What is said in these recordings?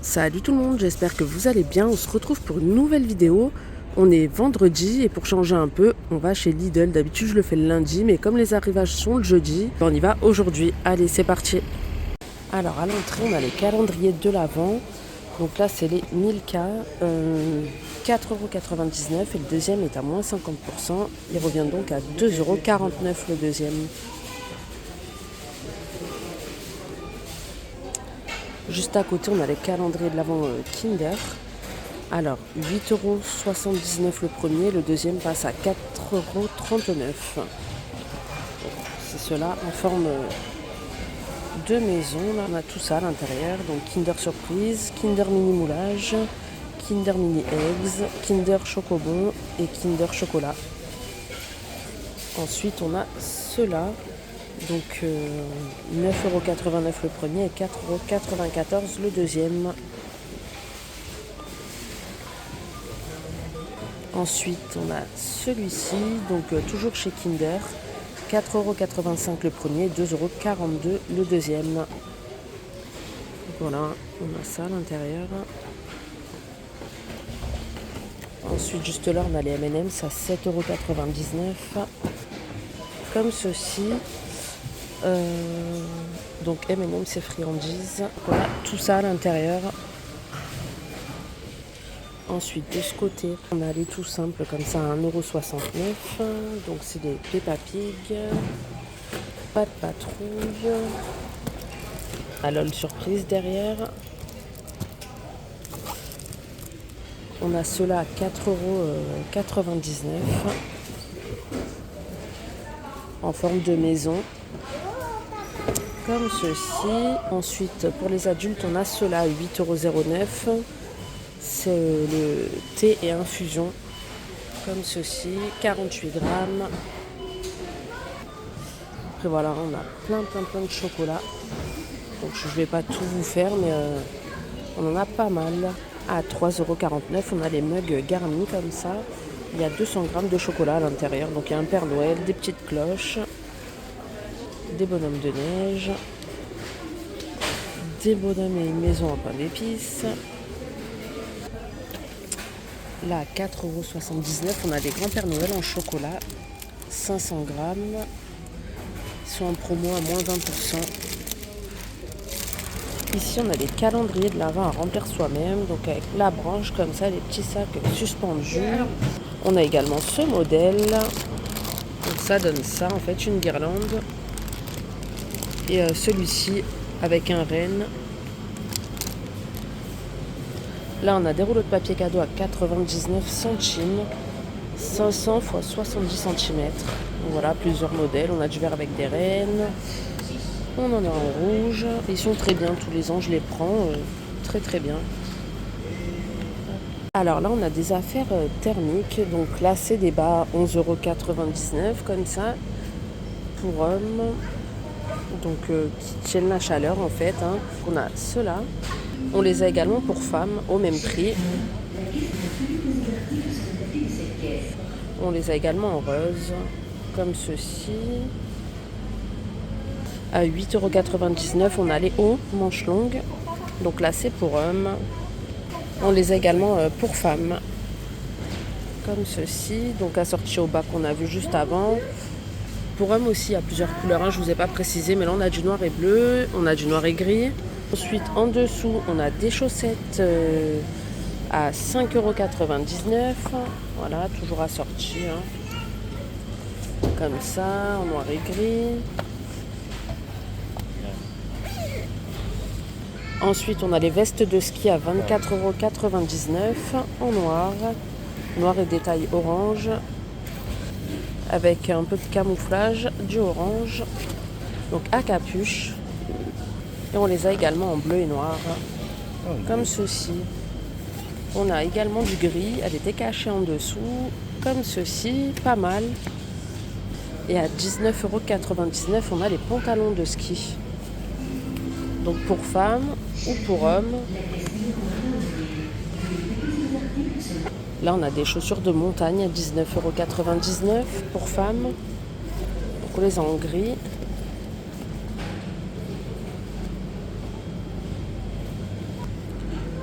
Salut tout le monde, j'espère que vous allez bien. On se retrouve pour une nouvelle vidéo. On est vendredi et pour changer un peu, on va chez Lidl. D'habitude je le fais le lundi, mais comme les arrivages sont le jeudi, on y va aujourd'hui. Allez, c'est parti. Alors à l'entrée, on a les calendriers de l'Avent. Donc là, c'est les 1000K, 4,99 € et le deuxième est à moins 50%. Il revient donc à 2,49 € le deuxième. Juste à côté, on a les calendriers de l'Avent Kinder. Alors, 8,79 € le premier, le deuxième passe à 4,39 €. C'est cela en forme de maison. Là, on a tout ça à l'intérieur. Donc, Kinder Surprise, Kinder Mini Moulage, Kinder Mini Eggs, Kinder Chocobon et Kinder Chocolat. Ensuite, on a ceux-là. Donc, 9,89 € le premier et 4,94 € le deuxième. Ensuite, on a celui-ci, donc toujours chez Kinder, 4,85 € le premier, 2,42 € le deuxième. Donc voilà, on a ça à l'intérieur. Ensuite, juste là, on a les M&M's à 7,99 €, comme ceci. Donc M&M's et friandises. Voilà, tout ça à l'intérieur. Ensuite, de ce côté, on a les tout simples comme ça à 1,69 €. Donc, c'est des Peppa Pig, pas de patrouille. À LOL Surprise derrière. On a ceux-là à 4,99 € en forme de maison, comme ceci. Ensuite, pour les adultes, on a ceux-là à 8,09 €. C'est le thé et infusion, comme ceci, 48 grammes. Après voilà, on a plein de chocolat. Donc je ne vais pas tout vous faire, mais on en a pas mal. À 3,49 €, on a les mugs garnis comme ça. Il y a 200 grammes de chocolat à l'intérieur. Donc il y a un Père Noël, des petites cloches, des bonhommes de neige, des bonhommes et une maison en pain d'épices. Là, à 4,79 €, on a des grands Père Noël en chocolat, 500 grammes. Ils sont en promo à moins 20%. Ici, on a des calendriers de l'Avent à remplir soi-même, donc avec la branche comme ça, les petits sacs suspendus. On a également ce modèle. Donc ça donne ça, en fait, une guirlande. Et celui-ci avec un renne. Là, on a des rouleaux de papier cadeau à 99 centimes, 500 x 70 cm. Donc voilà, plusieurs modèles. On a du vert avec des rennes. On en a en rouge. Ils sont très bien tous les ans, je les prends très bien. Alors là, on a des affaires thermiques. Donc là, c'est des bas 11,99 € comme ça pour hommes. Donc qui tiennent la chaleur en fait. On a ceux-là. On les a également pour femmes au même prix. On les a également en rose, comme ceci. À 8,99 €, on a les hauts manches longues. Donc là, c'est pour hommes. On les a également pour femmes, comme ceci. Donc assortis au bas qu'on a vu juste avant. Pour hommes aussi, il y a plusieurs couleurs. Je ne vous ai pas précisé, mais là, on a du noir et bleu. On a du noir et gris. Ensuite, en dessous, on a des chaussettes à 5,99 €. Voilà, toujours assorties. Comme ça, en noir et gris. Ensuite, on a les vestes de ski à 24,99 € en noir. Noir et détail orange. Avec un peu de camouflage, du orange. Donc à capuche. Et on les a également en bleu et noir, comme ceci. On a également du gris, elle était cachée en dessous, comme ceci, pas mal. Et à 19,99 €, on a les pantalons de ski. Donc pour femmes ou pour hommes. Là, on a des chaussures de montagne à 19,99 € pour femmes. Donc on les a en gris.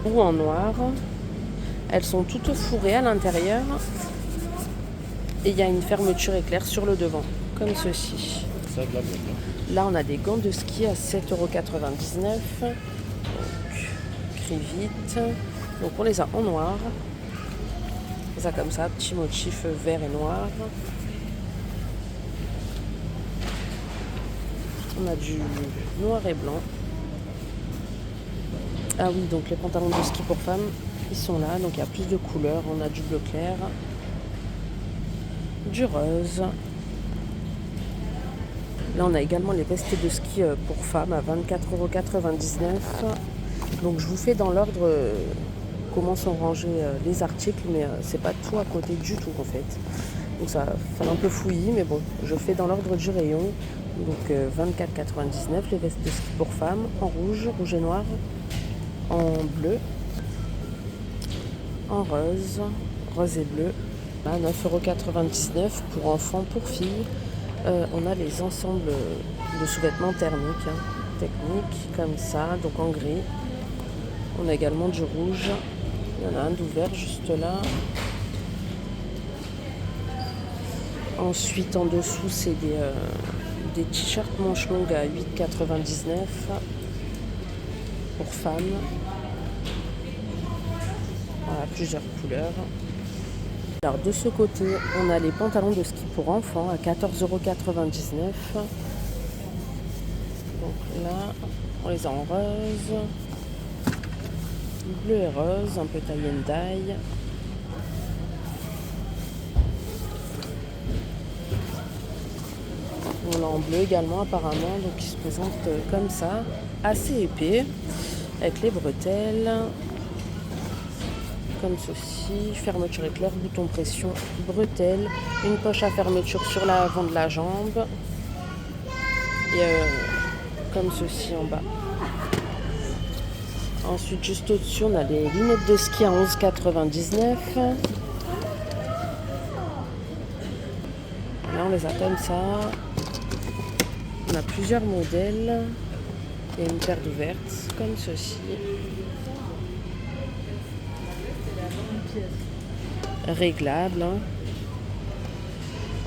ou en noir. Elles sont toutes fourrées à l'intérieur et il y a une fermeture éclair sur le devant, comme ceci. Ça, de la bonne. Là, on a des gants de ski à 7,99 €. Donc, vite. Donc, on les a en noir. Ça comme ça, petit motif vert et noir. On a du noir et blanc. Ah oui, donc les pantalons de ski pour femmes, ils sont là. Donc il y a plus de couleurs. On a du bleu clair, du rose. Là, on a également les vestes de ski pour femmes à 24,99 €. Donc je vous fais dans l'ordre comment sont rangés les articles, mais c'est pas tout à côté du tout en fait. Donc ça fait un peu fouillis, mais bon, je fais dans l'ordre du rayon. Donc 24,99 € les vestes de ski pour femmes en rouge, rouge et noir, en bleu, en rose, rose et bleu. Là, 9,99 € pour enfants, pour filles. On a les ensembles de sous-vêtements thermiques, techniques, comme ça, donc en gris. On a également du rouge. Il y en a un d'ouvert juste là. Ensuite, en dessous, c'est des t-shirts manches longues à 8,99 € pour femmes. Voilà, plusieurs couleurs. Alors de ce côté, on a les pantalons de ski pour enfants à 14,99 €. Donc là, on les a en rose, bleu et rose, un peu taille and dye. On l'a en bleu également apparemment, donc il se présente comme ça, assez épais, avec les bretelles, comme ceci, fermeture éclair, bouton pression, bretelles, une poche à fermeture sur l'avant de la jambe, et comme ceci en bas. Ensuite, juste au-dessus, on a les lunettes de ski à 11,99 €. Là, on les a comme ça. On a plusieurs modèles. Il y a une paire d'ouvertes, comme ceci. Réglable.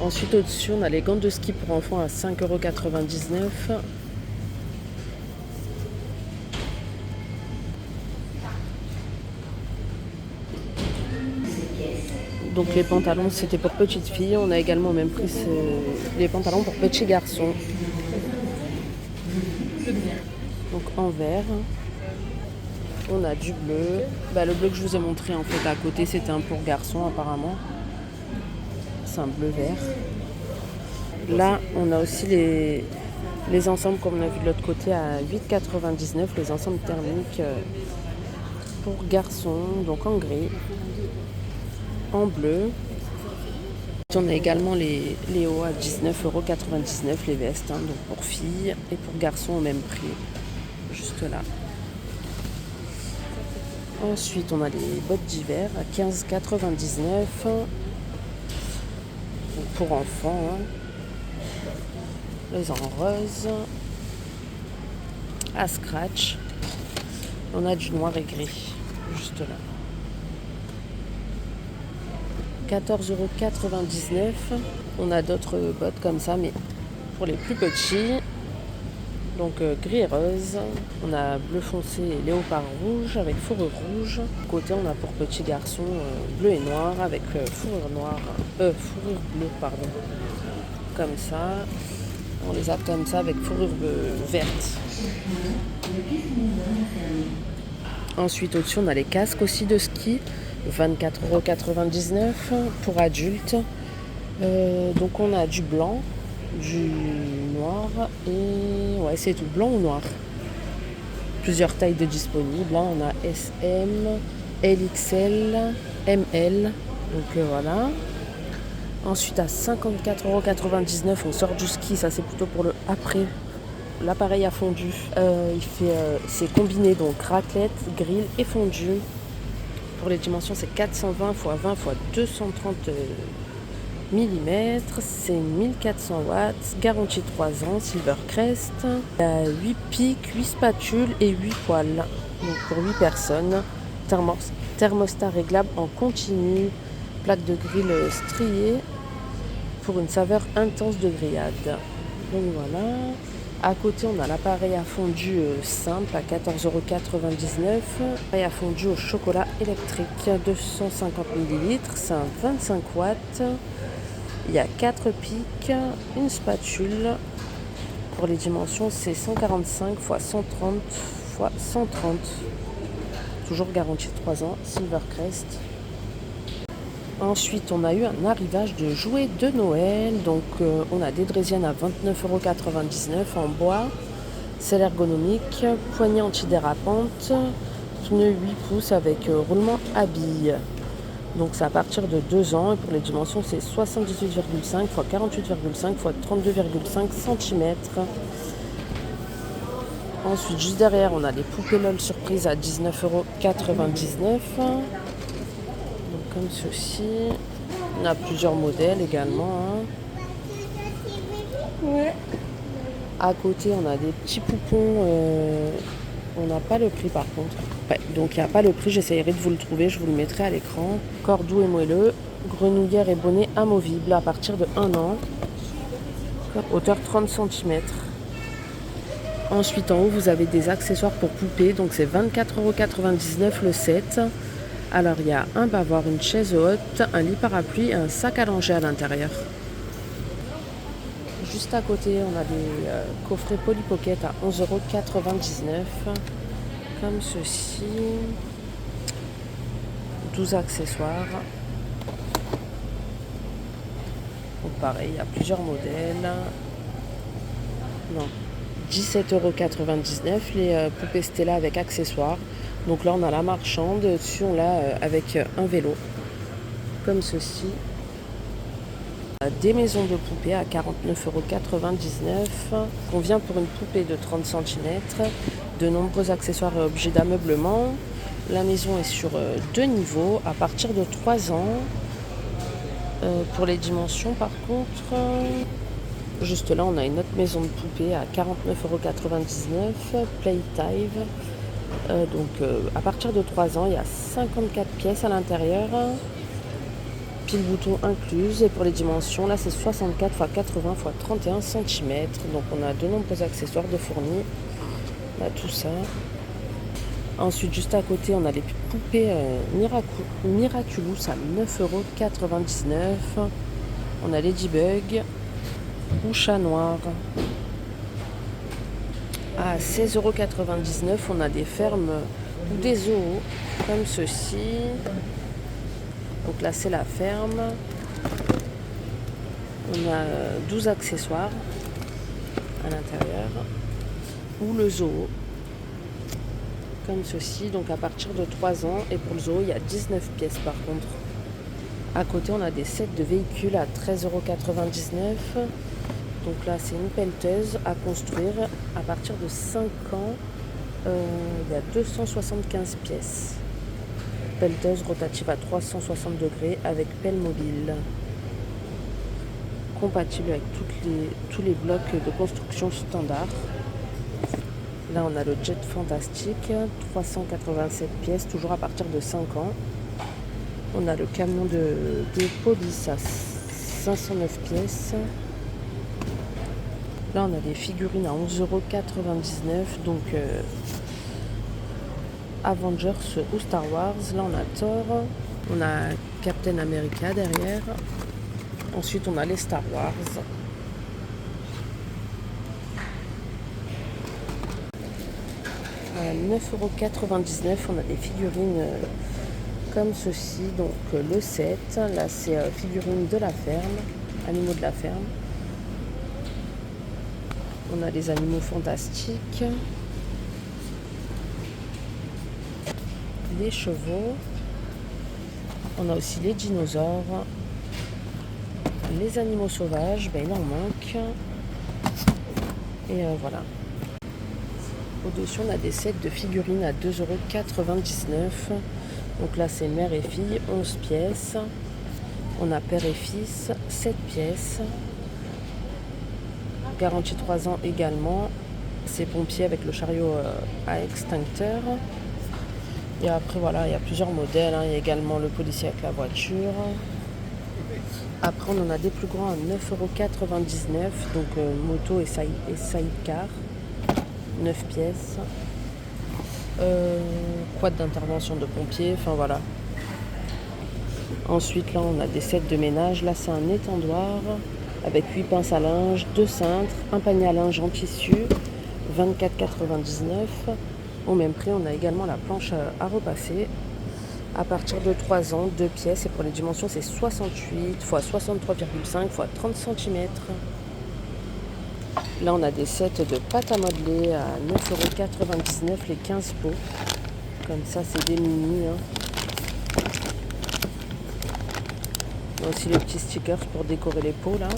Ensuite, au-dessus, on a les gants de ski pour enfants à 5,99 €. Donc les pantalons, c'était pour petites filles. On a également au même prix les pantalons pour petits garçons. Donc en vert. On a du bleu. Le bleu que je vous ai montré en fait à côté, c'était un pour garçon apparemment. C'est un bleu vert. Là, on a aussi les ensembles comme on a vu de l'autre côté à 8,99 €. Les ensembles thermiques pour garçons, donc en gris, en bleu. On a également les hauts à 19,99 €, les vestes, donc pour filles et pour garçons au même prix, juste là. Ensuite, on a les bottes d'hiver à 15,99 €, pour enfants. Les en rose, à scratch. On a du noir et gris, juste là. 14,99 €. On a d'autres bottes comme ça, mais pour les plus petits. Donc gris et rose. On a bleu foncé et léopard rouge avec fourrure rouge. Côté, on a pour petits garçons bleu et noir avec fourrure bleue, pardon. Comme ça. On les a comme ça avec fourrure verte. Ensuite, au-dessus, on a les casques aussi de ski. 24,99 € pour adultes. Donc on a du blanc, du noir et ouais, c'est tout, blanc ou noir. Plusieurs tailles de disponibles. On a SM, LXL, ML. Donc voilà. Ensuite à 54,99 € on sort du ski. Ça c'est plutôt pour le après. L'appareil a fondu. C'est combiné donc raclette, grill et fondu. Pour les dimensions, c'est 420 x 20 x 230 mm. C'est 1400 watts. Garantie 3 ans. Silvercrest. Il y a 8 pics, 8 spatules et 8 poêles. Donc pour 8 personnes. thermostat réglable en continu, plaque de grill striée pour une saveur intense de grillade. Donc voilà. À côté, on a l'appareil à fondu simple à 14,99 €. Appareil à fondu au chocolat électrique, 250 ml, c'est un 25 watts. Il y a 4 pics, une spatule. Pour les dimensions, c'est 145 x 130 x 130. Toujours garantie de 3 ans, Silvercrest. Ensuite, on a eu un arrivage de jouets de Noël. Donc, on a des draisiennes à 29,99 € en bois. C'est ergonomique, poignée antidérapante, pneu 8 pouces avec roulement à billes. Donc, c'est à partir de 2 ans. Et pour les dimensions, c'est 78,5 x 48,5 x 32,5 cm. Ensuite, juste derrière, on a les poupées LOL surprise à 19,99 €. Comme ceci. On a plusieurs modèles également. Ouais. À côté, on a des petits poupons. On n'a pas le prix par contre. Ouais, donc il n'y a pas le prix. J'essaierai de vous le trouver. Je vous le mettrai à l'écran. Corps doux et moelleux. Grenouillère et bonnet amovible à partir de 1 an. Hauteur 30 cm. Ensuite, en haut, vous avez des accessoires pour poupées. Donc c'est 24,99 € le set. Alors, il y a un bavoir, une chaise haute, un lit parapluie et un sac à langer à l'intérieur. Juste à côté, on a des coffrets Polly Pocket à 11,99 €. Comme ceci. 12 accessoires. Donc pareil, il y a plusieurs modèles. Non. 17,99 € les poupées Stella avec accessoires. Donc là, on a la marchande. Dessus, on l'a avec un vélo. Comme ceci. Des maisons de poupées à 49,99 €. On vient pour une poupée de 30 cm. De nombreux accessoires et objets d'ameublement. La maison est sur 2 niveaux à partir de 3 ans. Pour les dimensions, par contre, juste là, on a une autre maison de poupée à 49,99 €. Playtime. Donc à partir de 3 ans, il y a 54 pièces à l'intérieur, pile bouton incluse. Et pour les dimensions, là c'est 64 x 80 x 31 cm. Donc on a de nombreux accessoires de fournis. On a tout ça. Ensuite, juste à côté, on a les poupées Miraculous à 9,99 €. On a Ladybug ou Chat Noir. À 16,99 €, on a des fermes ou des zoos comme ceci. Donc là, c'est la ferme. On a 12 accessoires à l'intérieur. Ou le zoo comme ceci. Donc à partir de 3 ans. Et pour le zoo, il y a 19 pièces par contre. À côté, on a des sets de véhicules à 13,99 €. Donc là, c'est une pelleteuse à construire à partir de 5 ans. Il y a 275 pièces. Pelleteuse rotative à 360 degrés avec pelle mobile. Compatible avec tous les blocs de construction standard. Là, on a le jet fantastique, 387 pièces, toujours à partir de 5 ans. On a le camion de police à 509 pièces. Là, on a des figurines à 11,99 €. Donc, Avengers ou Star Wars. Là, on a Thor. On a Captain America derrière. Ensuite, on a les Star Wars. À 9,99 €, on a des figurines comme ceci. Donc, le set. Là, c'est figurines de la ferme. Animaux de la ferme. On a les animaux fantastiques, les chevaux, on a aussi les dinosaures, les animaux sauvages, ben il en manque. Et voilà. Au-dessus, on a des sets de figurines à 2,99 €. Donc là, c'est mère et fille, 11 pièces. On a père et fils, 7 pièces. Garantie 3 ans également. C'est pompier avec le chariot à extincteur. Et après, voilà, il y a plusieurs modèles, hein. Il y a également le policier avec la voiture. Après, on en a des plus grands à 9,99 €. Donc, moto et sidecar. 9 pièces. Quad d'intervention de pompiers. Enfin, voilà. Ensuite, là, on a des sets de ménage. Là, c'est un étendoir avec 8 pinces à linge, 2 cintres, un panier à linge en tissu. 24,99 €. Au même prix, on a également la planche à repasser. À partir de 3 ans, 2 pièces. Et pour les dimensions, c'est 68 x 63,5 x 30 cm. Là, on a des sets de pâte à modeler à 9,99 € les 15 pots. Comme ça, c'est des mini. Hein. On a aussi les petits stickers pour décorer les pots là.